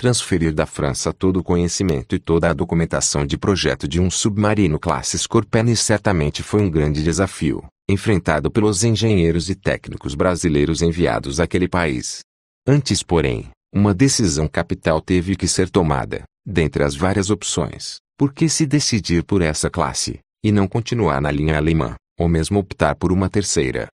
Transferir da França todo o conhecimento e toda a documentação de projeto de um submarino classe Scorpion certamente foi um grande desafio, enfrentado pelos engenheiros e técnicos brasileiros enviados àquele país. Antes, porém, uma decisão capital teve que ser tomada, dentre as várias opções: por que se decidir por essa classe, e não continuar na linha alemã, ou mesmo optar por uma terceira?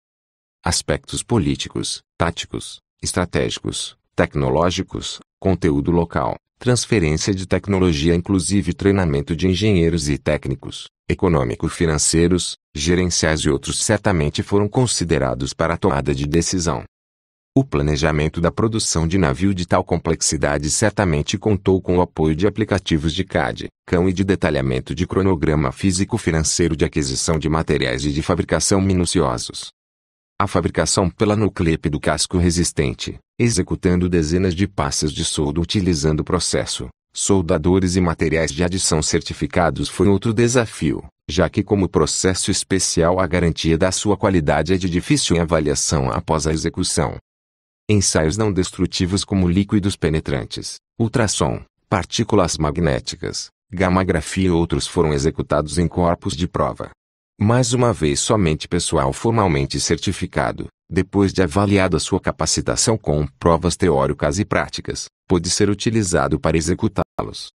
Aspectos políticos, táticos, estratégicos, tecnológicos, conteúdo local, transferência de tecnologia inclusive treinamento de engenheiros e técnicos, econômico-financeiros, gerenciais e outros certamente foram considerados para a tomada de decisão. O planejamento da produção de navio de tal complexidade certamente contou com o apoio de aplicativos de CAD, CAM e de detalhamento de cronograma físico-financeiro de aquisição de materiais e de fabricação minuciosos. A fabricação pela Nuclep do casco resistente, executando dezenas de passes de solda utilizando processo, soldadores e materiais de adição certificados foi outro desafio, já que como processo especial a garantia da sua qualidade é de difícil avaliação após a execução. Ensaios não destrutivos como líquidos penetrantes, ultrassom, partículas magnéticas, gammagrafia e outros foram executados em corpos de prova. Mais uma vez somente pessoal formalmente certificado, depois de avaliada sua capacitação com provas teóricas e práticas, pôde ser utilizado para executá-los.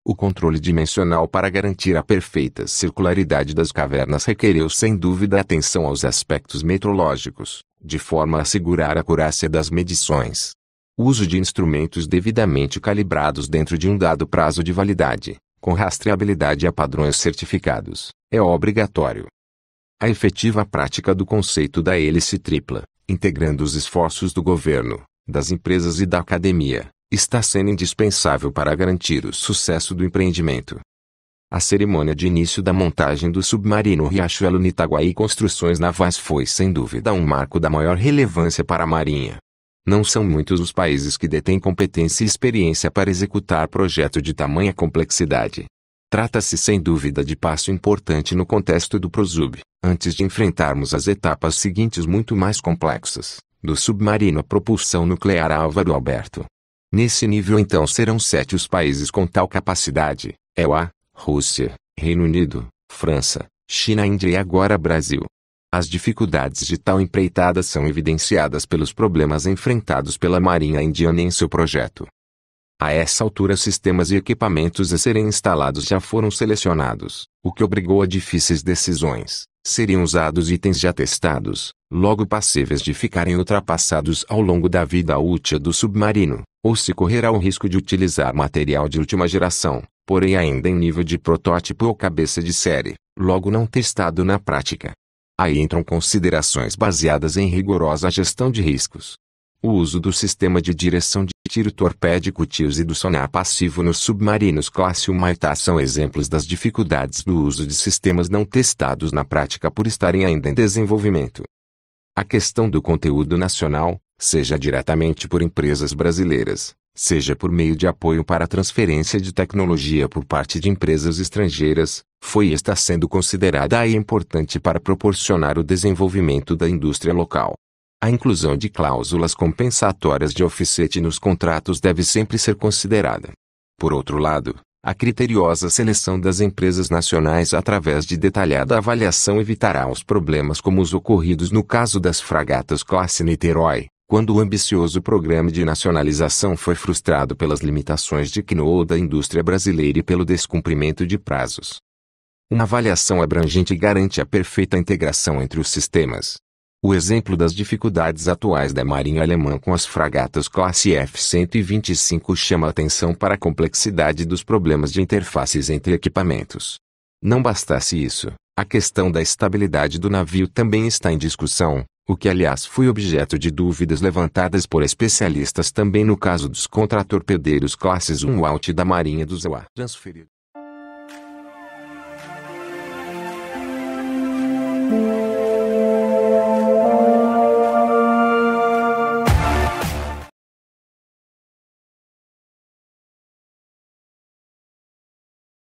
O controle dimensional para garantir a perfeita circularidade das cavernas requereu sem dúvida atenção aos aspectos metrológicos, de forma a assegurar a acurácia das medições. O uso de instrumentos devidamente calibrados dentro de um dado prazo de validade, com rastreabilidade a padrões certificados, é obrigatório. A efetiva prática do conceito da hélice tripla, integrando os esforços do governo, das empresas e da academia, está sendo indispensável para garantir o sucesso do empreendimento. A cerimônia de início da montagem do submarino Riachuelo no Itaguaí Construções Navais foi sem dúvida um marco da maior relevância para a Marinha. Não são muitos os países que detêm competência e experiência para executar projeto de tamanha complexidade. Trata-se sem dúvida de passo importante no contexto do PROSUB, antes de enfrentarmos as etapas seguintes muito mais complexas, do submarino a propulsão nuclear Álvaro Alberto. Nesse nível então serão 7 os países com tal capacidade, EUA, Rússia, Reino Unido, França, China, Índia e agora Brasil. As dificuldades de tal empreitada são evidenciadas pelos problemas enfrentados pela Marinha Indiana em seu projeto. A essa altura sistemas e equipamentos a serem instalados já foram selecionados, o que obrigou a difíceis decisões. Seriam usados itens já testados, logo passíveis de ficarem ultrapassados ao longo da vida útil do submarino, ou se correrá o risco de utilizar material de última geração, porém ainda em nível de protótipo ou cabeça de série, logo não testado na prática. Aí entram considerações baseadas em rigorosa gestão de riscos. O uso do sistema de direção de tiro torpédico TIOS e do sonar passivo nos submarinos classe Humaitá são exemplos das dificuldades do uso de sistemas não testados na prática por estarem ainda em desenvolvimento. A questão do conteúdo nacional, seja diretamente por empresas brasileiras, seja por meio de apoio para a transferência de tecnologia por parte de empresas estrangeiras, foi e está sendo considerada importante para proporcionar o desenvolvimento da indústria local. A inclusão de cláusulas compensatórias de offset nos contratos deve sempre ser considerada. Por outro lado, a criteriosa seleção das empresas nacionais através de detalhada avaliação evitará os problemas como os ocorridos no caso das fragatas classe Niterói, quando o ambicioso programa de nacionalização foi frustrado pelas limitações de know-how da indústria brasileira e pelo descumprimento de prazos. Uma avaliação abrangente garante a perfeita integração entre os sistemas. O exemplo das dificuldades atuais da Marinha Alemã com as fragatas classe F-125 chama a atenção para a complexidade dos problemas de interfaces entre equipamentos. Não bastasse isso, a questão da estabilidade do navio também está em discussão, o que aliás foi objeto de dúvidas levantadas por especialistas também no caso dos contratorpedeiros classes Umlaut da Marinha dos EUA. Transferido.